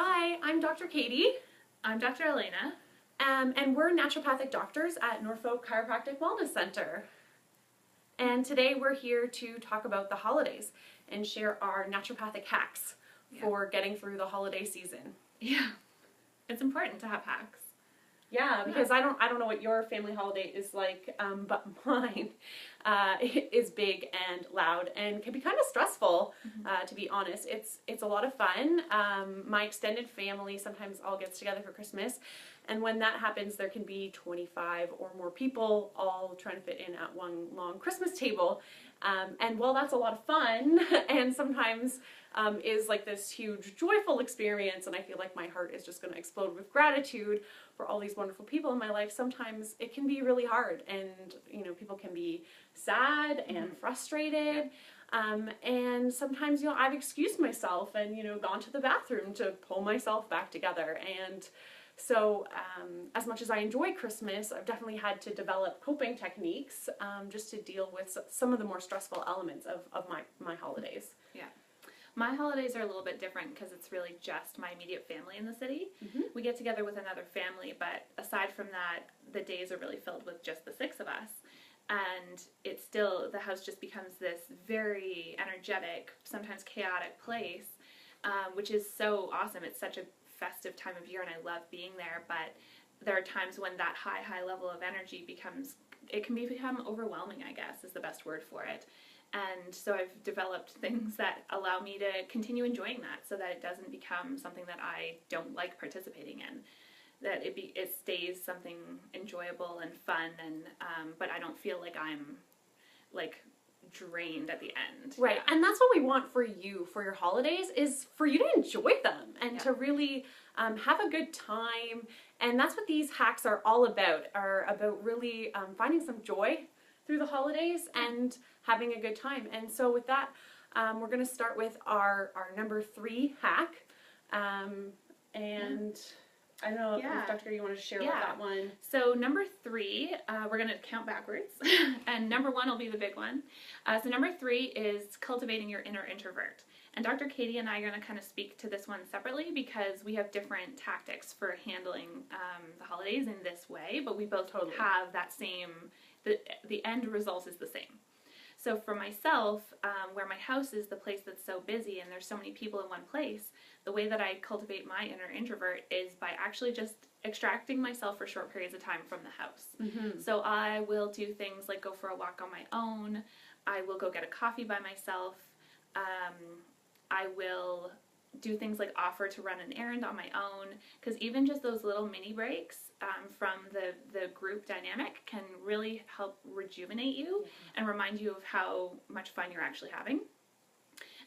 Hi, I'm Dr. Katie. I'm Dr. Elena. And we're naturopathic doctors at Norfolk Chiropractic Wellness Center. And today we're here to talk about the holidays and share our naturopathic hacks for getting through the holiday season. Yeah, it's important to have hacks. Yeah, because I don't know what your family holiday is like, but mine is big and loud and can be kind of stressful, to be honest. It's a lot of fun. My extended family sometimes all gets together for Christmas, and when that happens, there can be 25 or more people all trying to fit in at one long Christmas table. And while that's a lot of fun, and sometimes is like this huge joyful experience, and I feel like my heart is just going to explode with gratitude for all these wonderful people in my life, sometimes it can be really hard, and people can be sad and frustrated. And sometimes I've excused myself and gone to the bathroom to pull myself back together. And so as much as I enjoy Christmas, I've definitely had to develop coping techniques just to deal with some of the more stressful elements of my holidays. Yeah. My holidays are a little bit different because it's really just my immediate family in the city. We get together with another family, but aside from that, the days are really filled with just the 6 of us. And it's still, the house just becomes this very energetic, sometimes chaotic place, which is so awesome. It's such a festive time of year and I love being there, but there are times when that high level of energy can become overwhelming, I guess is the best word for it. And so I've developed things that allow me to continue enjoying that so that it doesn't become something that I don't like participating in. That it stays something enjoyable and fun, and but I don't feel like I'm drained at the end. Right, and that's what we want for you for your holidays, is for you to enjoy them and to really have a good time. And that's what these hacks are all about, really finding some joy through the holidays and having a good time. And so with that, we're going to start with our number 3 hack. And I don't know if Dr. you want to share about that one. So number 3, we're going to count backwards, and number 1 will be the big one. So number 3 is cultivating your inner introvert. And Dr. Katie and I are going to kind of speak to this one separately because we have different tactics for handling the holidays in this way, but we both have that same, the end result is the same. So for myself, where my house is the place that's so busy and there's so many people in one place, the way that I cultivate my inner introvert is by actually just extracting myself for short periods of time from the house. So I will do things like go for a walk on my own. I will go get a coffee by myself. I will do things like offer to run an errand on my own, because even just those little mini breaks from the group dynamic can really help rejuvenate you and remind you of how much fun you're actually having.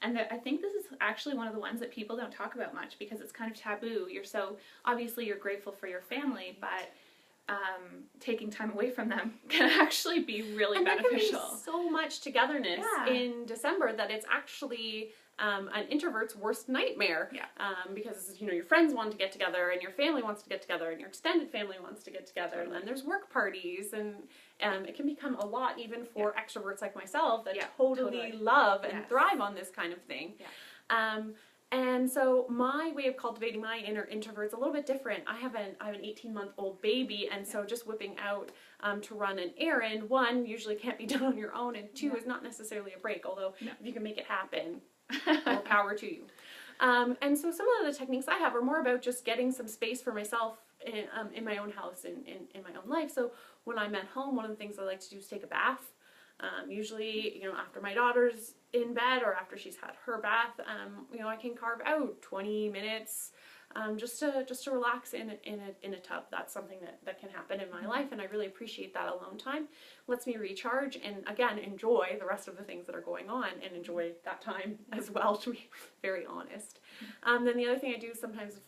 And I think this is actually one of the ones that people don't talk about much because it's kind of taboo. Obviously you're grateful for your family, but taking time away from them can actually be really beneficial. There can be so much togetherness in December that it's actually an introvert's worst nightmare. Because your friends want to get together, and your family wants to get together, and your extended family wants to get together, and then there's work parties, and it can become a lot even for extroverts like myself that totally love and thrive on this kind of thing. And so my way of cultivating my inner introvert is a little bit different. I have an 18-month-old baby, and so just whipping out to run an errand, 1, usually can't be done on your own, and 2, is not necessarily a break, although if you can make it happen, more power to you. And so some of the techniques I have are more about just getting some space for myself in my own house and in my own life. So when I'm at home, one of the things I like to do is take a bath. Usually, after my daughter's in bed or after she's had her bath, I can carve out 20 minutes just to relax in a tub. That's something that can happen in my life, and I really appreciate that alone time. Lets me recharge and again enjoy the rest of the things that are going on and enjoy that time as well, to be very honest. Then the other thing I do sometimes,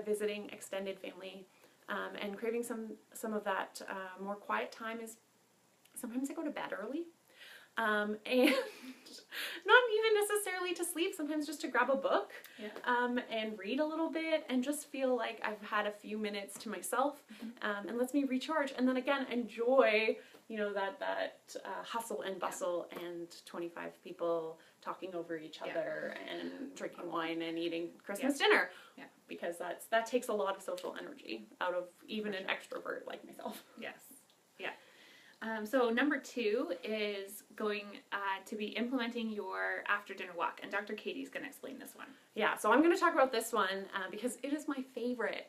visiting extended family and craving some of that more quiet time is sometimes I go to bed early. And not even necessarily to sleep, sometimes just to grab a book and read a little bit and just feel like I've had a few minutes to myself and lets me recharge, and then again enjoy that hustle and bustle and 25 people talking over each other and drinking wine and eating Christmas dinner. Yeah. Because that takes a lot of social energy out of even an extrovert like myself. Yes. Yeah. So number 2 is going to be implementing your after dinner walk, and Dr. Katie's going to explain this one. Yeah, so I'm going to talk about this one because it is my favorite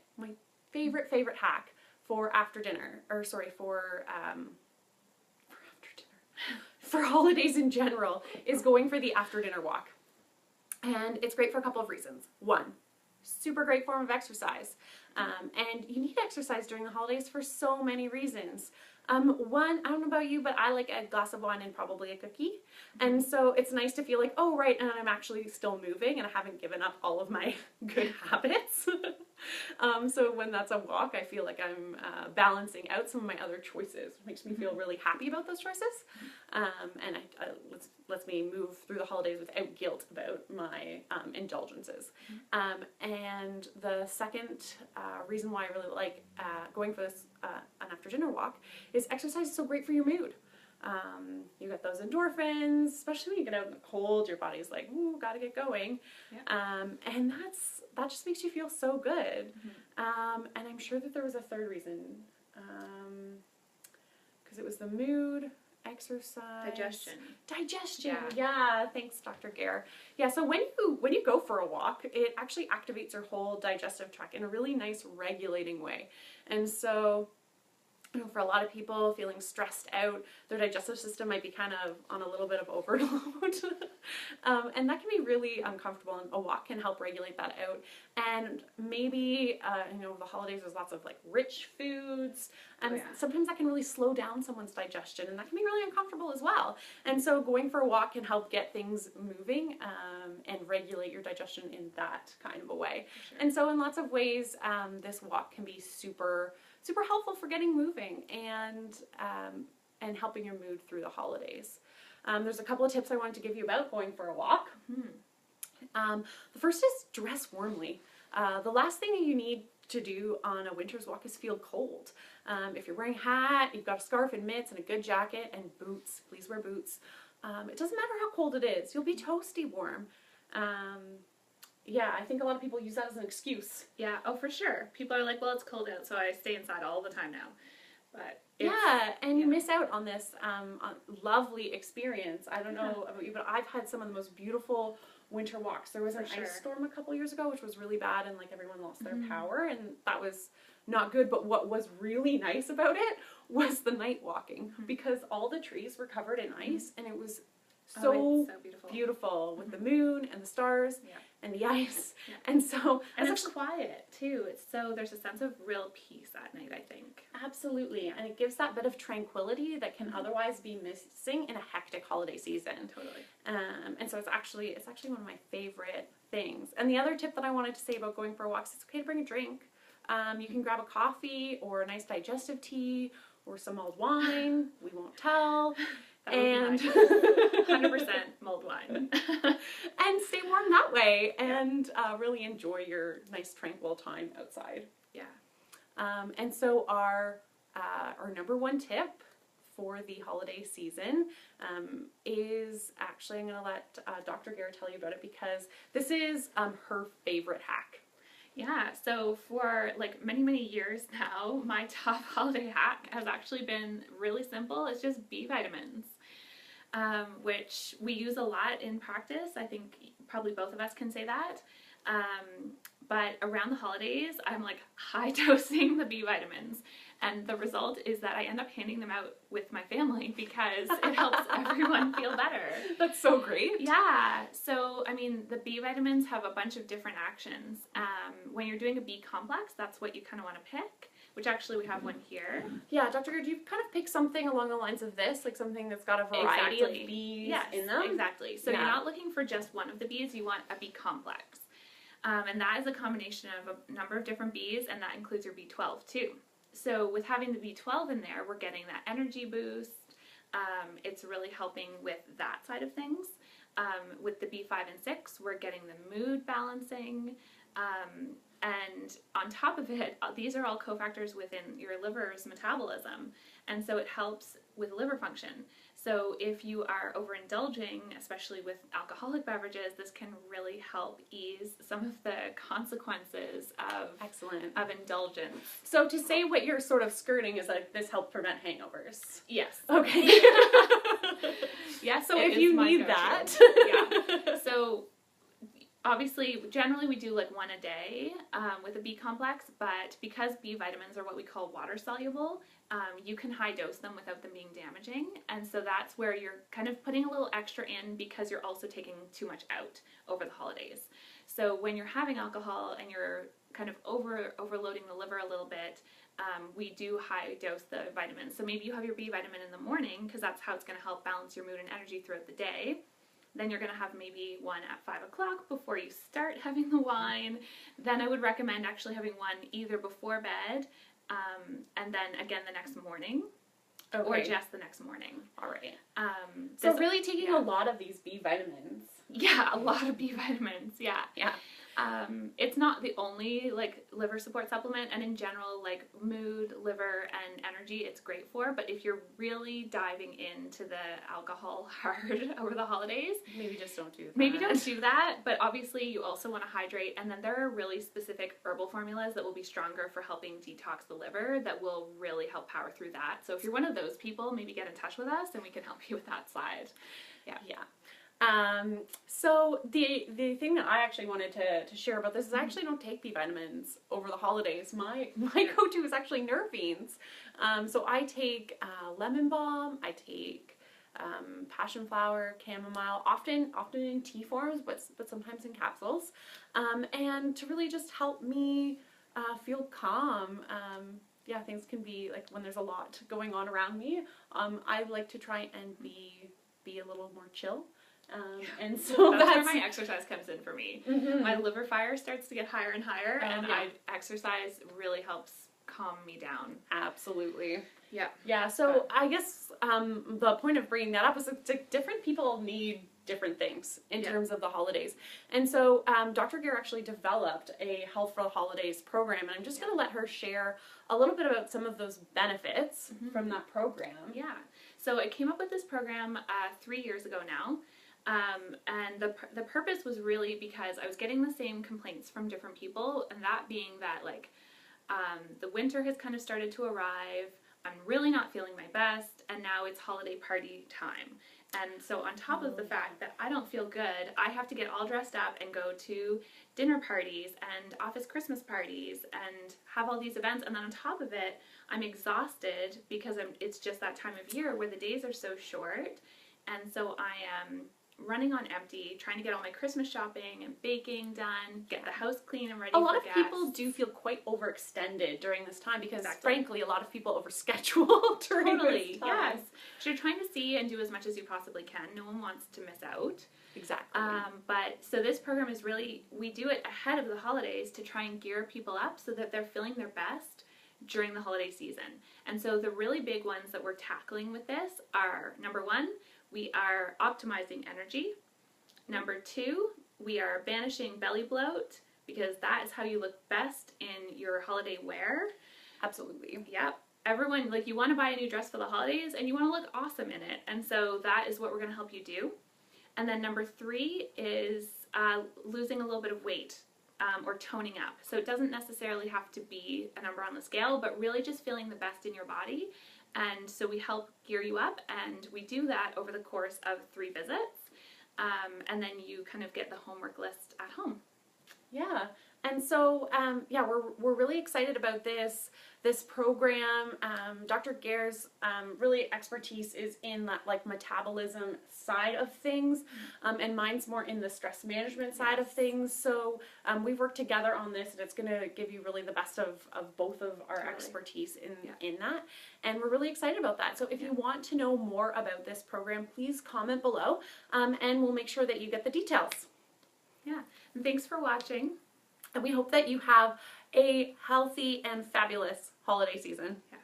hack for after dinner, for after dinner, for holidays in general, is going for the after dinner walk. And it's great for a couple of reasons. One, super great form of exercise. And you need exercise during the holidays for so many reasons. One, I don't know about you, but I like a glass of wine and probably a cookie. And so it's nice to feel like, oh, right, and I'm actually still moving and I haven't given up all of my good habits. So when that's a walk, I feel like I'm balancing out some of my other choices. It makes me feel really happy about those choices. And lets me move through the holidays without guilt about my indulgences. And the second reason why I really like going for this an after dinner walk is exercise is so great for your mood. You get those endorphins, especially when you get out in the cold, your body's like, ooh, gotta get going. Yeah. And that just makes you feel so good. And I'm sure that there was a third reason, because it was the mood, exercise, digestion. Yeah. Thanks, Dr. Gare. Yeah. So when you go for a walk, it actually activates your whole digestive tract in a really nice regulating way. And so, you know, for a lot of people feeling stressed out, their digestive system might be kind of on a little bit of overload. And that can be really uncomfortable, and a walk can help regulate that out. And maybe, you know, the holidays, there's lots of like rich foods, and sometimes that can really slow down someone's digestion, and that can be really uncomfortable as well. And so going for a walk can help get things moving and regulate your digestion in that kind of a way. Sure. And so in lots of ways, this walk can be super helpful for getting moving and helping your mood through the holidays. There's a couple of tips I wanted to give you about going for a walk. The first is dress warmly. The last thing you need to do on a winter's walk is feel cold. If you're wearing a hat, you've got a scarf and mitts and a good jacket and boots, please wear boots. It doesn't matter how cold it is, you'll be toasty warm. Yeah, I think a lot of people use that as an excuse. Yeah, oh, for sure. People are like, well, it's cold out, so I stay inside all the time now. But you miss out on this lovely experience. I don't know about you, but I've had some of the most beautiful winter walks. There was an ice storm a couple years ago, which was really bad, and like everyone lost their power, and that was not good. But what was really nice about it was the night walking, because all the trees were covered in ice, and it was so beautiful with the moon and the stars and the ice. And so it's quiet too. There's a sense of real peace at night, I think. Absolutely. And it gives that bit of tranquility that can otherwise be missing in a hectic holiday season. Totally. And so it's actually one of my favorite things. And the other tip that I wanted to say about going for a walk is it's okay to bring a drink. You can grab a coffee or a nice digestive tea or some mulled wine. We won't tell. And 100% mulled wine. And stay warm that way, and really enjoy your nice tranquil time outside. Yeah. And so our number one tip for the holiday season is actually, I'm going to let Dr. Gare tell you about it, because this is her favorite hack. Yeah, so for like many years now, my top holiday hack has actually been really simple. It's just B vitamins, which we use a lot in practice. I think probably both of us can say that. But around the holidays, I'm like high dosing the B vitamins. And the result is that I end up handing them out with my family because it helps everyone feel better. That's so great. Yeah. So, I mean, the B vitamins have a bunch of different actions. When you're doing a B complex, that's what you kind of want to pick, which actually we have one here. Yeah, Dr. Gare, do you kind of pick something along the lines of this, like something that's got a variety of Bs in them? Exactly. So you're not looking for just one of the Bs, you want a B complex. And that is a combination of a number of different Bs, and that includes your B12 too. So with having the B12 in there, we're getting that energy boost. It's really helping with that side of things. With the B5 and 6, we're getting the mood balancing. And on top of it, these are all cofactors within your liver's metabolism. And so it helps with liver function. So if you are overindulging, especially with alcoholic beverages, this can really help ease some of the consequences of indulgence. So to say what you're sort of skirting is that this helps prevent hangovers. Yes. Okay. Yeah, so if you need that. Yeah. So obviously, generally we do like one a day with a B complex, but because B vitamins are what we call water soluble, you can high dose them without them being damaging. And so that's where you're kind of putting a little extra in because you're also taking too much out over the holidays. So when you're having alcohol and you're kind of overloading the liver a little bit, we do high dose the vitamins. So maybe you have your B vitamin in the morning because that's how it's going to help balance your mood and energy throughout the day. Then you're going to have maybe one at 5 o'clock before you start having the wine. Then I would recommend actually having one either before bed and then again the next morning. Okay. Or just the next morning. All right. So really taking a lot of these B vitamins. Yeah, a lot of B vitamins. Yeah. Yeah. It's not the only like liver support supplement, and in general, like mood, liver, and energy, it's great for. But if you're really diving into the alcohol hard over the holidays, maybe just don't do that. Maybe don't do that. But obviously, you also want to hydrate, and then there are really specific herbal formulas that will be stronger for helping detox the liver that will really help power through that. So if you're one of those people, maybe get in touch with us, and we can help you with that side. Yeah. Yeah. So the thing that I actually wanted to share about this is I actually don't take B vitamins over the holidays. My go-to is actually nerve beans. So I take lemon balm, I take passion flower, chamomile, often in tea forms, but sometimes in capsules, and to really just help me feel calm. Yeah, things can be like when there's a lot going on around me. I like to try and be a little more chill. And so that's where my exercise comes in for me. Mm-hmm. My liver fire starts to get higher and higher, and exercise really helps calm me down. Absolutely. Yeah. Yeah, so I guess the point of bringing that up is that different people need different things in terms of the holidays. And so Dr. Gare actually developed a Health for the Holidays program, and I'm just going to let her share a little bit about some of those benefits from that program. Yeah. So I came up with this program 3 years ago now. And the purpose was really because I was getting the same complaints from different people, and that being that like the winter has kind of started to arrive, I'm really not feeling my best, and now it's holiday party time. And so on top of the fact that I don't feel good, I have to get all dressed up and go to dinner parties and office Christmas parties and have all these events, and then on top of it, I'm exhausted because it's just that time of year where the days are so short, and so I am running on empty, trying to get all my Christmas shopping and baking done, get the house clean and ready for guests. A lot of people do feel quite overextended during this time because, frankly, a lot of people overschedule during this time. Yes. So you're trying to see and do as much as you possibly can. No one wants to miss out. Exactly. So this program is really, we do it ahead of the holidays to try and gear people up so that they're feeling their best during the holiday season. And so the really big ones that we're tackling with this are, number one, we are optimizing energy. Number two, we are banishing belly bloat because that is how you look best in your holiday wear. Absolutely. Yep. Everyone, like, you want to buy a new dress for the holidays and you want to look awesome in it. And so that is what we're going to help you do. And then number three is losing a little bit of weight or toning up. So it doesn't necessarily have to be a number on the scale, but really just feeling the best in your body. And so we help gear you up, and we do that over the course of 3 visits. And then you kind of get the homework list at home. Yeah. And so, we're really excited about this program. Dr. Gare's really expertise is in that like metabolism side of things, and mine's more in the stress management side of things. So we've worked together on this, and it's going to give you really the best of both of our expertise in that. And we're really excited about that. So if you want to know more about this program, please comment below, and we'll make sure that you get the details. Yeah. And thanks for watching. And we hope that you have a healthy and fabulous holiday season. Yeah.